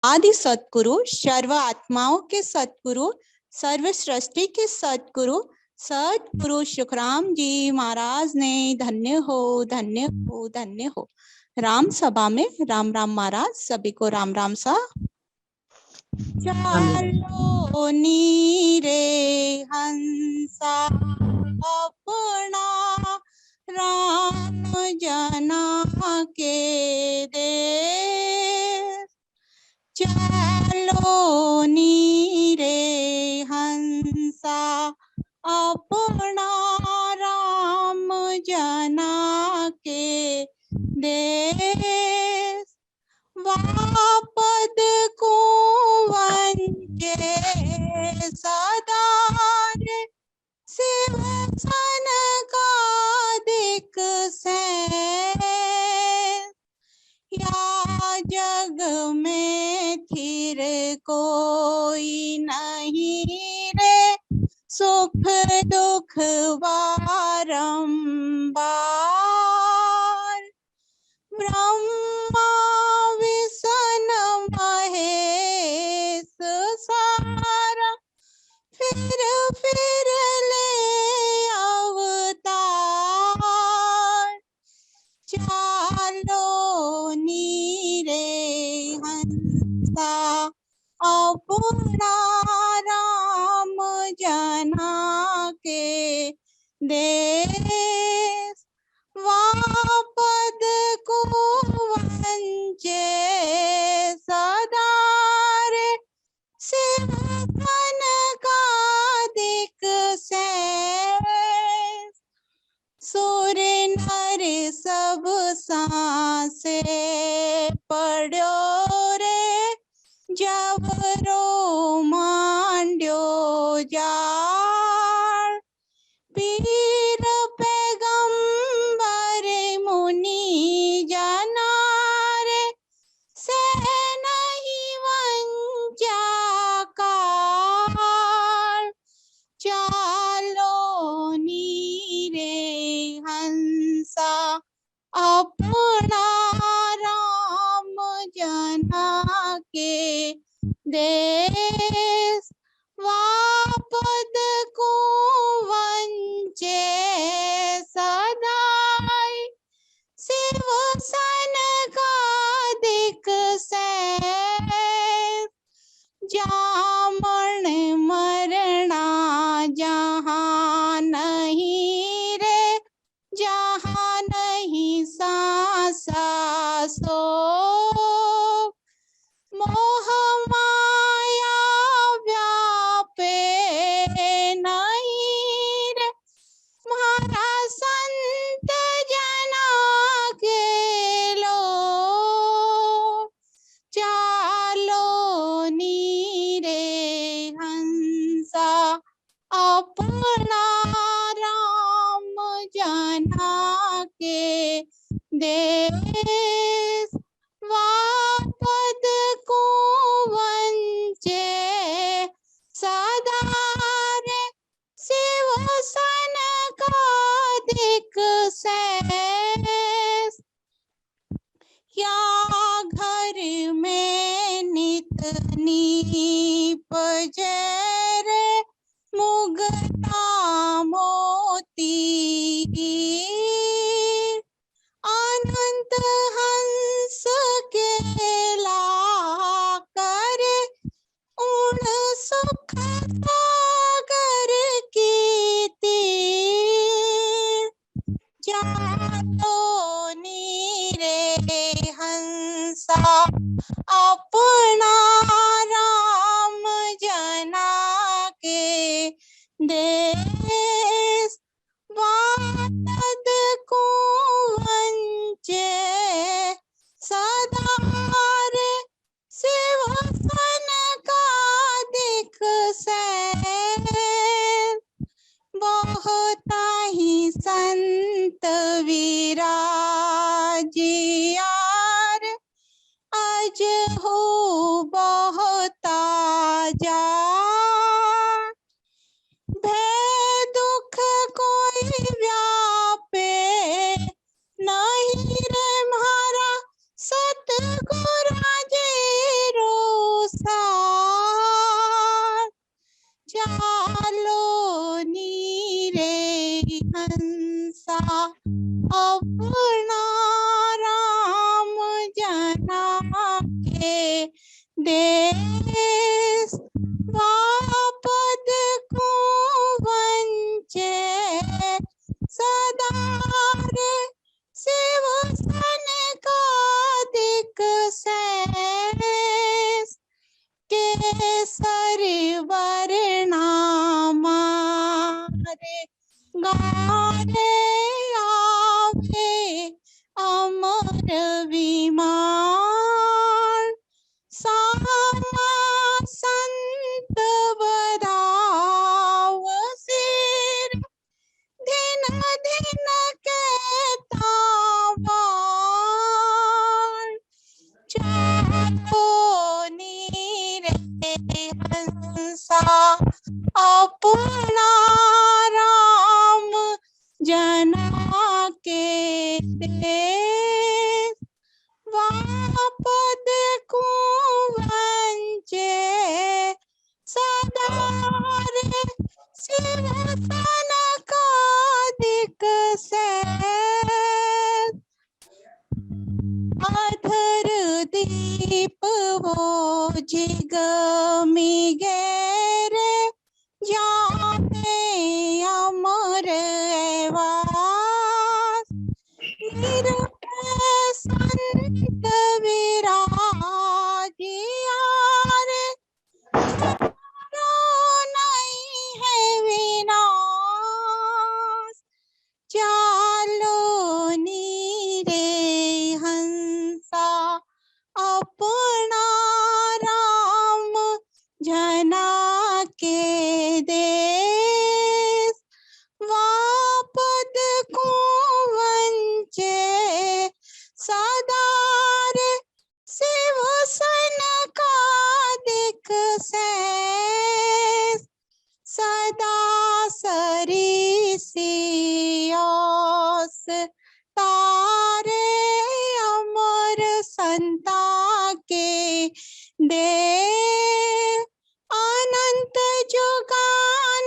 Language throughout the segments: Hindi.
आदि सतगुरु, सर्व आत्माओं के सतगुरु, सर्व सृष्टि के सतगुरु सतगुरु सुखराम जी महाराज ने धन्य हो, धन्य हो, धन्य हो। राम सभा में राम राम महाराज, सभी को राम राम सा। चलो नीरे हंसा अपना राम जना के देश, चलो नीरे हंसा अपना राम जना के देश, वापद को वंचे सदा रे, सिंहासन का दिक से, या जग में थिर कोई नहीं रे, सुख दुख बारंबार, ब्रह्मा विष्णु महेश सारा, फिर ले अवतार, चलो नीरे हंसा अपना राम जना के देश, वापद को वंचे सदा रे, सिंहासन का दिक से, सूर्य नर सब सांसे पड़ो रे, जबरो मांड्यो जाड़, पीर पैगंबर मुनि जना रे, से नहीं वंचा काल, चलो नीरे हंसा अपना राम जना के देश, वापद को वंचे सदाई, सिंहासन का दिक से, जामन मरना जहाँ नहीं रे, जहाँ नहीं सांसा सो, मोह माया व्यापे नहीं रे, म्हारा संत जना के लो, चलो नीरे हंसा अपना राम जना के देश, वापद को वंचे सदा रे, सिंहासन का दिक से, या घर में नित नीप जरे, मुगटा मोती अनंत हंस केला करे, उन सुख सागर की तीर, चलो नीरे हंसा अपना राम जना के देश, वापद को वंचे सदा रे, सिंहासन का दिक से, बहुत ही संत विराजियार, आज हो बहुत जा, भय दुख कोई व्यापे नहीं रे, म्हारा सतगुरु जी रो देश वापद को वंचे सदा रे शिव सन का दिक सैस केसरी वर्णामा रे गारे आवे अमर विमान सामा संत बधाव सिर दिन दिन कहता वाण चाहो नीरे हंसा अपना राम जना के देश वापद को वंचे सदा रे शिव सन का दिक सैस अधर दीप वो जिगमी गेरे जाने अमर एवास संत विराजिया रे नहीं है विनाश चालो नीरे हंसा अपना राम जना के देश वापद को वंचे सदा रे शिव सन का दिक सैस सदा सरी सियोस तारे अमर संता के दे अनंत जुगा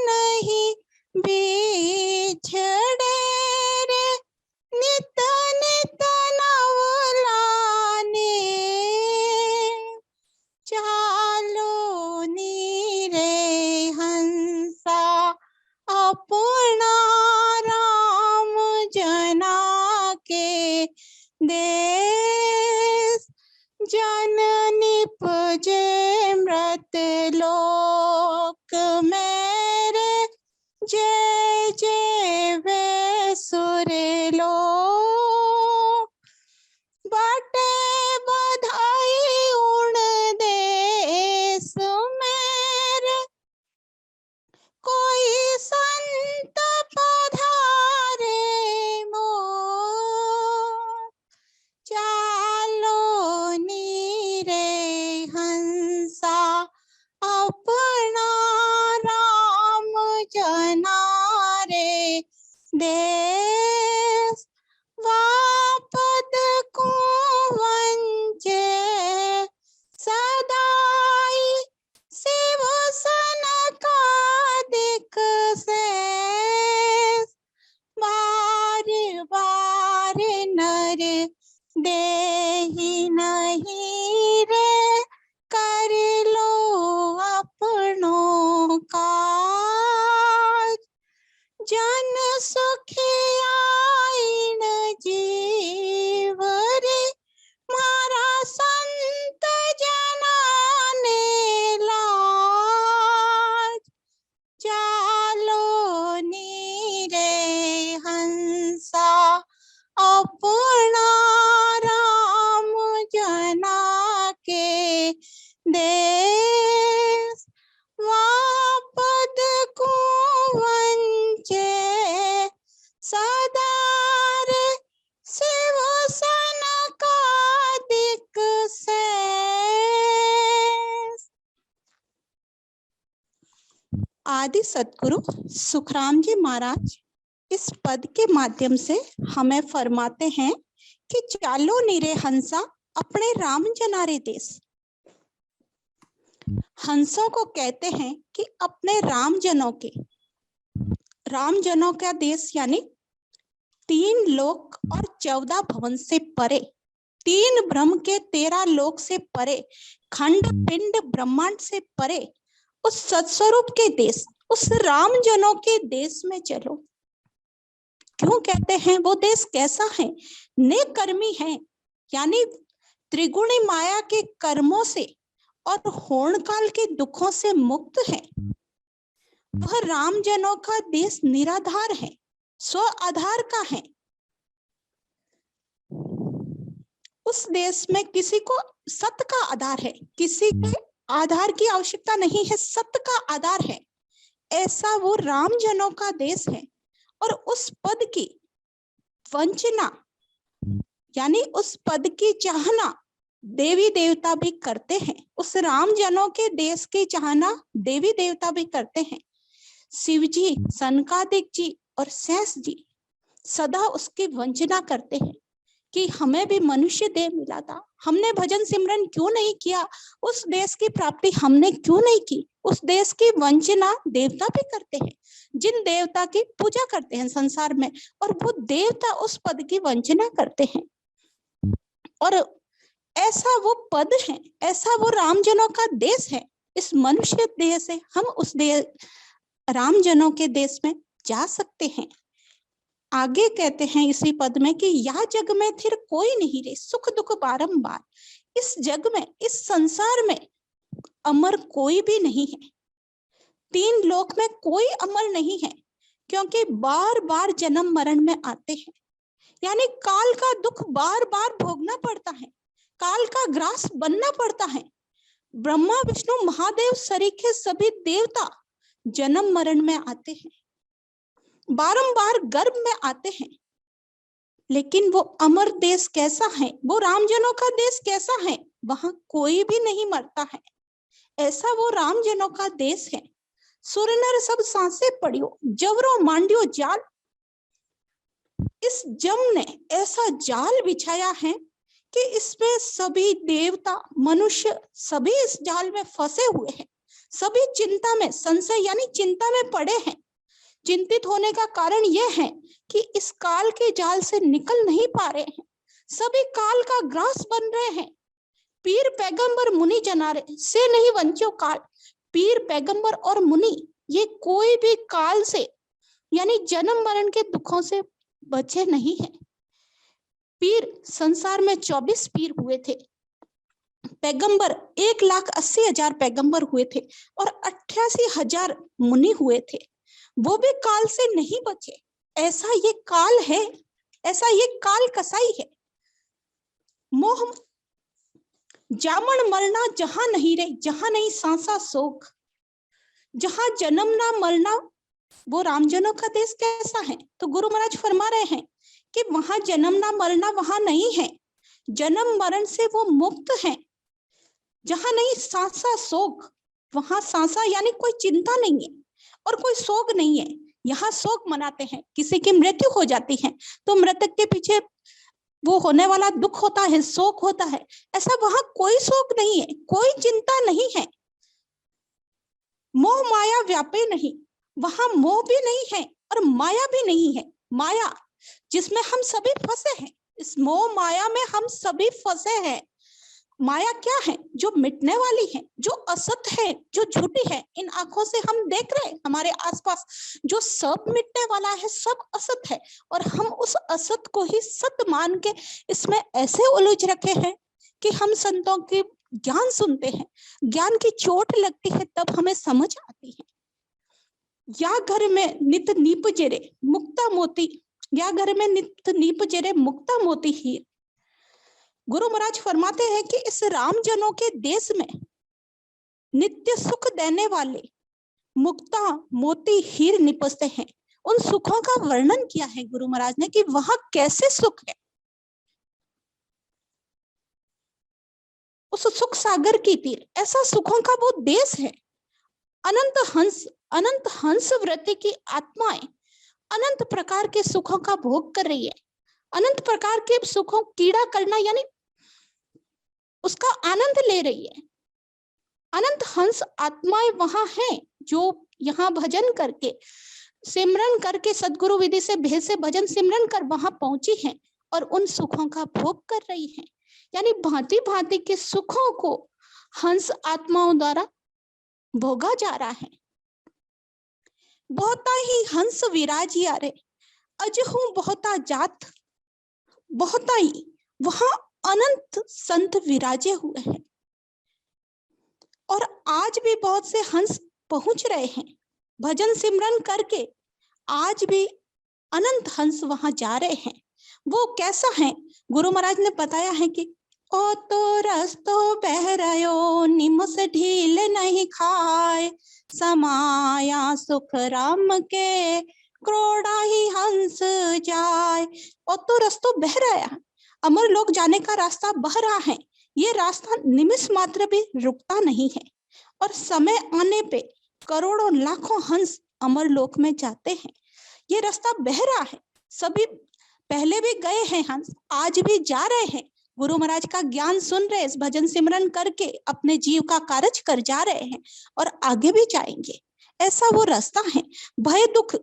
नहीं बिछड़े रे नित नित नवलाने चालो नीरे हंसा अपना राम जना के देश जन निपजे मृत लोक मेरे जय जय वे सुर लोक बटे बधाई उण देश मेरे कोई संत पधारे मोर चालो नीरे हंसा अपना राम जना रे देश वापद को वंचे सदाई शिव सन का दिक सैस बार बार नर देहि नहीं रे कर लो अपनों काज जन सुखियाइन जीव रे मारा संत जना ने लाज चालो नीरे हंसा अपना राम जना के देश वापद को वंचे सदा रे शिव सन का दिक सैस। आदि सतगुरु सुखराम जी महाराज इस पद के माध्यम से हमें फरमाते हैं कि चालो नीरे हंसा अपने राम जनारे देश। हंसों को कहते हैं कि अपने राम जनों का देश यानी 3 लोक और 14 भवन से परे तीन ब्रह्म के 13 लोक से परे, खंड पिंड ब्रह्मांड से परे उस सत्स्वरूप के देश, उस राम जनों के देश में चलो। क्यों कहते हैं वो देश कैसा है? नेक कर्मी है, यानी त्रिगुणी माया के कर्मों से और होण काल के दुखों से मुक्त है। वह राम जनों का देश निराधार है, स्व आधार का है। उस देश में किसी को सत्य का आधार है, किसी के आधार की आवश्यकता नहीं है, सत्य का आधार है। ऐसा वो राम जनों का देश है। और उस पद की वंचना यानी उस पद की चाहना देवी देवता भी करते हैं। उस राम जनों के देश की चाहना देवी देवता भी करते हैं। शिव जी, सनकादिक जी और शेष जी सदा उसकी वंचना करते हैं कि हमें भी मनुष्य देह मिला था, हमने भजन सिमरन क्यों नहीं किया, उस देश की प्राप्ति हमने क्यों नहीं की। उस देश की वंचना देवता भी करते हैं, जिन देवता की पूजा करते हैं संसार में, और वो देवता उस पद की वंचना करते हैं। और ऐसा वो पद है, ऐसा वो रामजनों का देश है। इस मनुष्य देह से हम उस देश रामजनों के देश में जा सकते हैं। आगे कहते हैं इसी पद में कि यह जग में फिर कोई नहीं रे, सुख दुख बारंबार। इस जग में, इस संसार में अमर कोई भी नहीं है। तीन लोक में कोई अमर नहीं है, क्योंकि बार बार जन्म मरण में आते हैं। यानी काल का दुख बार बार भोगना पड़ता है, काल का ग्रास बनना पड़ता है। ब्रह्मा विष्णु महादेव सरीखे सभी देवता जन्म मरण में आते हैं, बारंबार गर्भ में आते हैं। लेकिन वो अमर देश कैसा है, वो रामजनों का देश कैसा है? वहां कोई भी नहीं मरता है। ऐसा वो रामजनों का देश है। सुर नर सब सांसे पड़ियो, जवरो मांडियो जाल। इस जम ने ऐसा जाल बिछाया है कि इसमें सभी देवता मनुष्य सभी इस जाल में फंसे हुए हैं। सभी चिंता में, संशय यानी चिंता में पड़े हैं। चिंतित होने का कारण यह है कि इस काल के जाल से निकल नहीं पा रहे हैं, सभी काल का ग्रास बन रहे हैं। पीर पैगंबर मुनि जनारे से नहीं वंचो काल। पीर पैगंबर और मुनि ये कोई भी काल से यानी जन्म मरण के दुखों से बचे नहीं है। पीर संसार में 24 पीर हुए थे, पैगंबर 1,80,000 पैगंबर हुए थे और 88,000 मुनि हुए थे। वो भी काल से नहीं बचे। ऐसा ये काल है, ऐसा ये काल कसाई है। मोह जामन मरना जहां नहीं रे, जहां नहीं सांसा शोक। जहां जन्म ना मरना, वो रामजनों का देश कैसा है? तो गुरु महाराज फरमा रहे हैं कि वहां जन्म ना मरना वहां नहीं है, जन्म मरण से वो मुक्त है। जहां नहीं सांसा शोक, वहां सांसा यानी कोई चिंता नहीं है और कोई शोक नहीं है। यहाँ शोक मनाते हैं, किसी की मृत्यु हो जाती है तो मृतक के पीछे वो होने वाला दुख होता है, शोक होता है। ऐसा वहां कोई शोक नहीं है, कोई चिंता नहीं है। मोह माया व्यापे नहीं, वहां मोह भी नहीं है और माया भी नहीं है। माया जिसमें हम सभी फंसे हैं, इस मोह माया में हम सभी फंसे हैं। माया क्या है? जो मिटने वाली है, जो असत है, जो झूठी है। इन आंखों से हम देख रहे हैं हमारे आसपास जो सब मिटने वाला है, सब असत है, और हम उस असत को ही सत्य मान के इसमें ऐसे उलझ रखे हैं कि हम संतों के ज्ञान सुनते हैं, ज्ञान की चोट लगती है तब हमें समझ आती है। या घर में नित नीप जेरे मुक्ता मोती, या घर में नित नीप जेरे मुक्ता मोती हीर। गुरु महाराज फरमाते हैं कि इस रामजनों के देश में नित्य सुख देने वाले मुक्ता मोती हीर निपसते हैं। उन सुखों का वर्णन किया है गुरु महाराज ने कि वहां कैसे सुख है। उस सुख सागर की तीर, ऐसा सुखों का वो देश है। अनंत हंस वृत्ति की आत्माएं अनंत प्रकार के सुखों का भोग कर रही है। अनंत प्रकार के सुखों कीड़ा करना यानी उसका आनंद ले रही है। अनंत हंस आत्माएं वहां हैं जो यहाँ भजन करके, सिमरन करके, सदगुरु विधि से भेद से भजन सिमरन कर वहां पहुंची हैं और उन सुखों का भोग कर रही हैं। यानी भांति भांति के सुखों को हंस आत्माओं द्वारा भोगा जा रहा है। बहुता ही हंस विराजिया रे अजहू बहुता जात, बहुता ही वहां अनंत संत विराजे हुए हैं और आज भी बहुत से हंस पहुंच रहे हैं भजन सिमरन करके। आज भी अनंत हंस वहां जा रहे हैं। वो कैसा है? गुरु महाराज ने बताया है कि ओ तो रस्तो बह रहो निमस ढील नहीं खाए, समाया सुख राम के क्रोड़ा ही हंस जाए। ओ तो रस्तो बह रहा है, अमर लोक जाने का रास्ता बह रहा है। ये रास्ता निमिष मात्र भी रुकता नहीं है और समय आने पे करोड़ों लाखों हंस अमर लोक में जाते हैं। ये रास्ता बह रहा है, सभी पहले भी गए हैं हंस, आज भी जा रहे हैं। गुरु महाराज का ज्ञान सुन रहे, इस भजन सिमरन करके अपने जीव का कार्य कर जा रहे हैं और आगे भी जाएंगे। ऐसा वो रास्ता है। भय दुख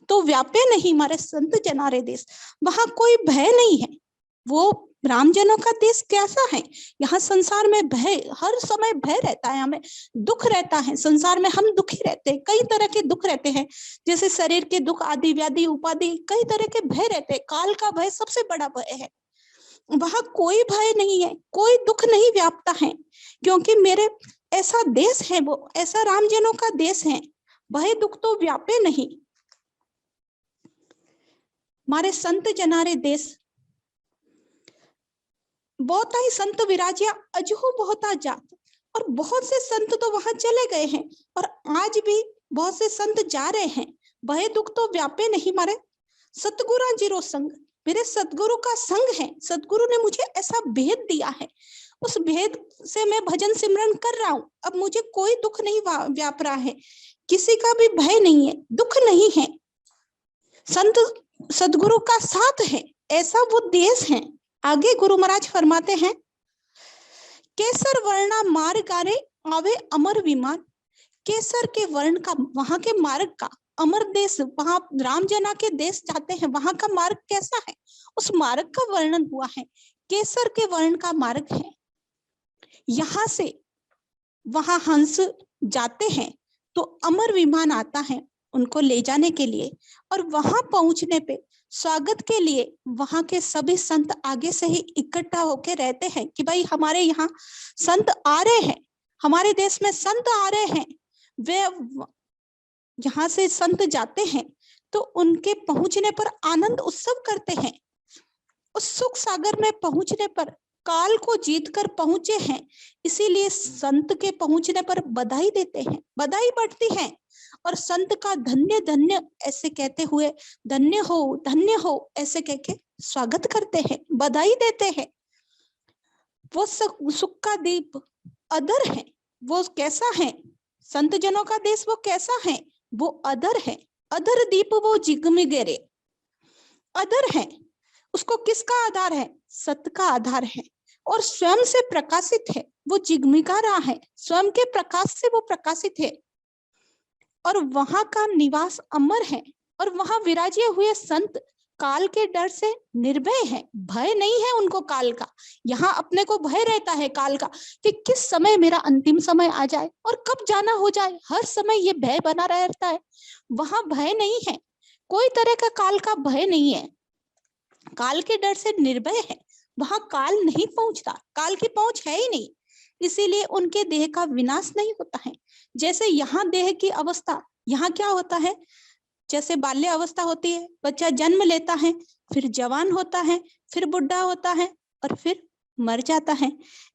तो व्यापे नहीं हमारे संत जनारे देश, वहां कोई भय नहीं है। वो रामजनों का देश कैसा है? यहाँ संसार में भय, हर समय भय रहता है, हमें दुख रहता है। संसार में हम दुखी रहते हैं, कई तरह के दुख रहते हैं, जैसे शरीर के दुख, आदि व्याधि उपाधि, कई तरह के भय रहते हैं। काल का भय सबसे बड़ा भय है। वहां कोई भय नहीं है, कोई दुख नहीं व्यापता है, क्योंकि मेरे ऐसा देश है, वो ऐसा रामजनों का देश है। भय दुख तो व्यापे नहीं। हमारे संत जनारे देश बहुत ही संत विराजिया अजहू बहुता जात, और बहुत से संत तो वहां चले गए हैं और आज भी बहुत से संत जा रहे हैं। भय दुख तो व्यापे नहीं मारे सतगुरु जीरो संग, मेरे सतगुरु का संग है। सतगुरु ने मुझे ऐसा भेद दिया है, उस भेद से मैं भजन सिमरन कर रहा हूँ। अब मुझे कोई दुख नहीं व्याप रहा है, किसी का भी भय नहीं है, दुख नहीं है। संत सतगुरु का साथ है, ऐसा वो देश है। आगे गुरु महाराज फरमाते हैं, केसर वर्णा मार्ग आरे आवे अमर विमान। केसर के वर्ण का, वहां के मार्ग का, अमर देश, वहां राम जना के देश जाते हैं, वहां का मार्ग कैसा है, उस मार्ग का वर्णन हुआ है। केसर के वर्ण का मार्ग है। यहां से वहां हंस जाते हैं तो अमर विमान आता है उनको ले जाने के लिए, और वहां पहुंचने पे स्वागत के लिए वहां के सभी संत आगे से ही इकट्ठा होके रहते हैं कि भाई हमारे यहाँ संत आ रहे हैं, हमारे देश में संत आ रहे हैं। वे यहाँ से संत जाते हैं तो उनके पहुंचने पर आनंद उत्सव करते हैं। उस सुख सागर में पहुंचने पर काल को जीतकर पहुंचे हैं, इसीलिए संत के पहुंचने पर बधाई देते हैं, बधाई बढ़ती है और संत का धन्य धन्य ऐसे कहते हुए, धन्य हो ऐसे कह के स्वागत करते हैं, बधाई देते हैं। वो सुख का दीप अदर है। वो कैसा है? संत जनों का देश वो कैसा है? वो अदर है। अदर दीप वो जिगमिगेरे, अदर है। उसको किसका आधार है? सत्य का आधार है और स्वयं से प्रकाशित है। वो जिगमिगा रहा है, स्वयं के प्रकाश से वो प्रकाशित है और वहां का निवास अमर है। और वहां विराजे हुए संत काल के डर से निर्भय है, भय नहीं है उनको काल का। यहाँ अपने को भय रहता है काल का कि किस समय मेरा अंतिम समय आ जाए और कब जाना हो जाए, हर समय ये भय बना रहता है। वहां भय नहीं है, कोई तरह का काल का भय नहीं है, काल के डर से निर्भय है। वहां काल नहीं पहुंचता, काल की पहुंच है ही नहीं, इसीलिए उनके देह का विनाश नहीं होता है। जैसे यहाँ देह की अवस्था, यहाँ क्या होता है, जैसे बाल्य अवस्था होती है, बच्चा जन्म लेता है, फिर जवान होता है, फिर बुढ़ा होता है और फिर मर जाता है,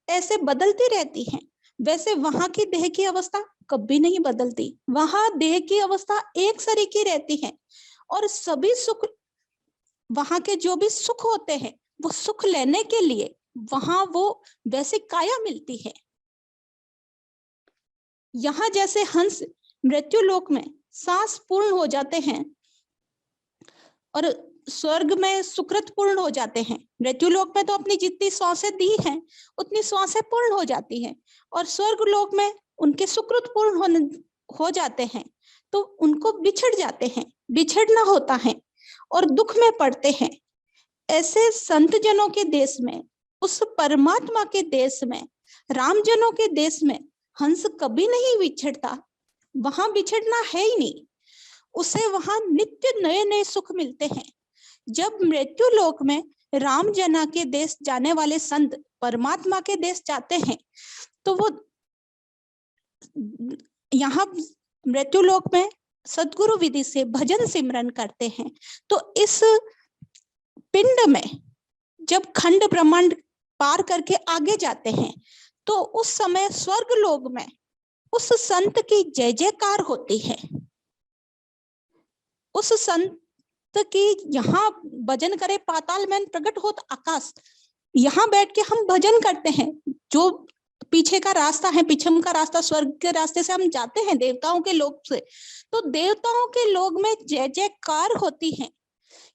ऐसे बदलती रहती है। वैसे वहां की देह की अवस्था कभी नहीं बदलती, वहां देह की अवस्था एक सरीकी रहती है और सभी सुख, वहां के जो भी सुख होते हैं वो सुख लेने के लिए वहां वो वैसे काया मिलती है। यहाँ जैसे हंस मृत्यु लोक में सांस पूर्ण हो जाते हैं और स्वर्ग में सुकृत पूर्ण हो जाते हैं। मृत्यु लोक में तो अपनी जितनी श्वासें दी हैं उतनी श्वासें पूर्ण हो जाती हैं और स्वर्ग लोक में उनके सुकृत पूर्ण हो जाते हैं, तो उनको बिछड़ जाते हैं, बिछड़ना होता है और दुख में पड़ते हैं। ऐसे संत जनों के देश में उस परमात्मा के देश में, रामजनों के देश में हंस कभी नहीं बिछड़ता, वहां बिछड़ना है ही नहीं। उसे वहां नित्य नए नए सुख मिलते हैं। जब मृत्यु लोक में राम जना के देश जाने वाले संत परमात्मा के देश जाते हैं, तो वो यहाँ मृत्यु लोक में सद्गुरु विधि से भजन सिमरन करते हैं। तो इस पिंड में जब खंड ब्रह्मांड पार करके आगे जाते हैं, तो उस समय स्वर्ग लोक में उस संत की जय जयकार होती है। उस संत कि यहाँ भजन करे पाताल में प्रकट होत आकाश, यहाँ बैठ के हम भजन करते हैं। जो पीछे का रास्ता है, पीछम का रास्ता, स्वर्ग के रास्ते से हम जाते हैं देवताओं के लोक से, तो देवताओं के लोक में जय जयकार होती है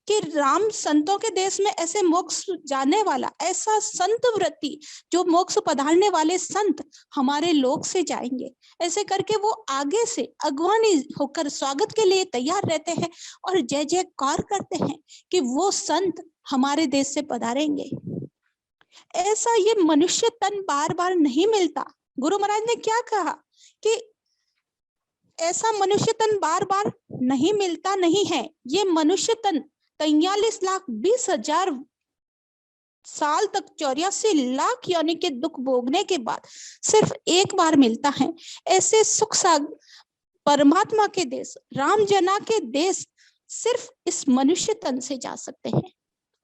कि राम संतों के देश में ऐसे मोक्ष जाने वाला, ऐसा संत व्रती जो मोक्ष पधारने वाले संत हमारे लोक से जाएंगे। ऐसे करके वो आगे से अगवानी होकर स्वागत के लिए तैयार रहते हैं और जय जयकार करते हैं कि वो संत हमारे देश से पधारेंगे। ऐसा ये मनुष्य तन बार बार नहीं मिलता। गुरु महाराज ने क्या कहा कि ऐसा मनुष्य तन बार बार नहीं मिलता नहीं है। ये मनुष्य तन 43,20,000 साल तक 84 लाख यानी के दुख भोगने के बाद सिर्फ एक बार मिलता है। ऐसे सुख सागर परमात्मा के देश, राम जना के देश सिर्फ इस मनुष्य तन से जा सकते हैं,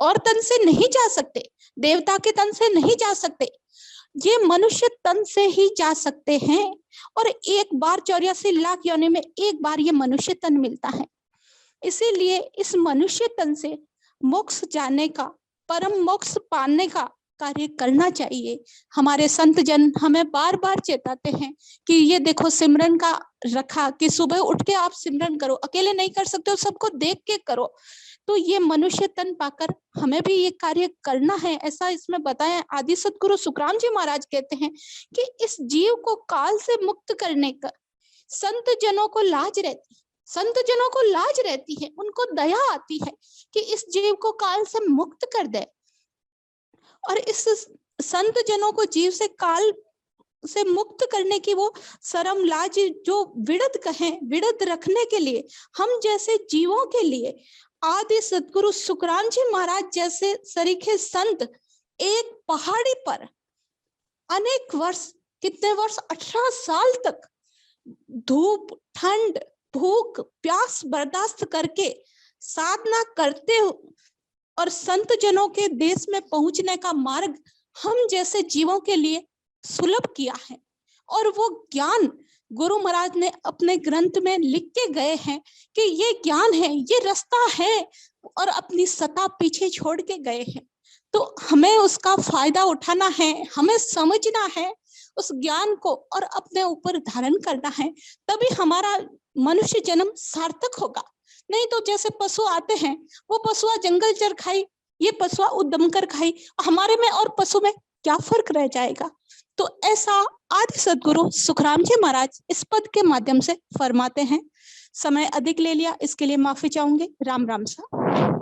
और तन से नहीं जा सकते, देवता के तन से नहीं जा सकते, ये मनुष्य तन से ही जा सकते हैं। और एक बार 84 लाख योनि में एक बार ये मनुष्य तन मिलता है। इसीलिए इस मनुष्य तन से मोक्ष जाने का, परम मोक्ष पाने का कार्य करना चाहिए। हमारे संत जन हमें बार बार चेताते हैं कि ये देखो सिमरन का रखा कि सुबह उठ के आप सिमरन करो, अकेले नहीं कर सकते हो, सबको देख के करो। तो ये मनुष्य तन पाकर हमें भी ये कार्य करना है, ऐसा इसमें बताया। आदि सतगुरु सुखराम जी महाराज कहते हैं कि इस जीव को काल से मुक्त करने का संत जनों को लाज रहती है, संत जनों को लाज रहती है, उनको दया आती है कि इस जीव को काल से मुक्त कर दे। और इस संत जनों को जीव से काल से मुक्त करने की वो शर्म लाज जो विड़द कहें, विड़द रखने के लिए हम जैसे जीवों के लिए आदि सतगुरु सुखराम जी महाराज जैसे सरीखे संत एक पहाड़ी पर अनेक वर्ष, कितने वर्ष, 18 साल तक धूप, ठंड, भूख, प्यास बर्दाश्त करके साधना करते और संत जनों के देश में पहुंचने का मार्ग हम जैसे जीवों के लिए सुलभ किया है। और वो ज्ञान गुरु महाराज ने अपने ग्रंथ में लिख के गए हैं कि ये ज्ञान है, ये रास्ता है, और अपनी सत्ता पीछे छोड़ के गए हैं। तो हमें उसका फायदा उठाना है, हमें समझना है उस ज्ञान को और अपने ऊपर धारण करना है, तभी हमारा मनुष्य जन्म सार्थक होगा। नहीं तो जैसे पशु आते हैं, वो पशुआ जंगल चर खाई, ये पशुआ उद्दम कर खाई, हमारे में और पशु में क्या फर्क रह जाएगा। तो ऐसा आदि सद्गुरु सुखराम जी महाराज इस पद के माध्यम से फरमाते हैं। समय अधिक ले लिया, इसके लिए माफी चाहूंगी। राम राम सा।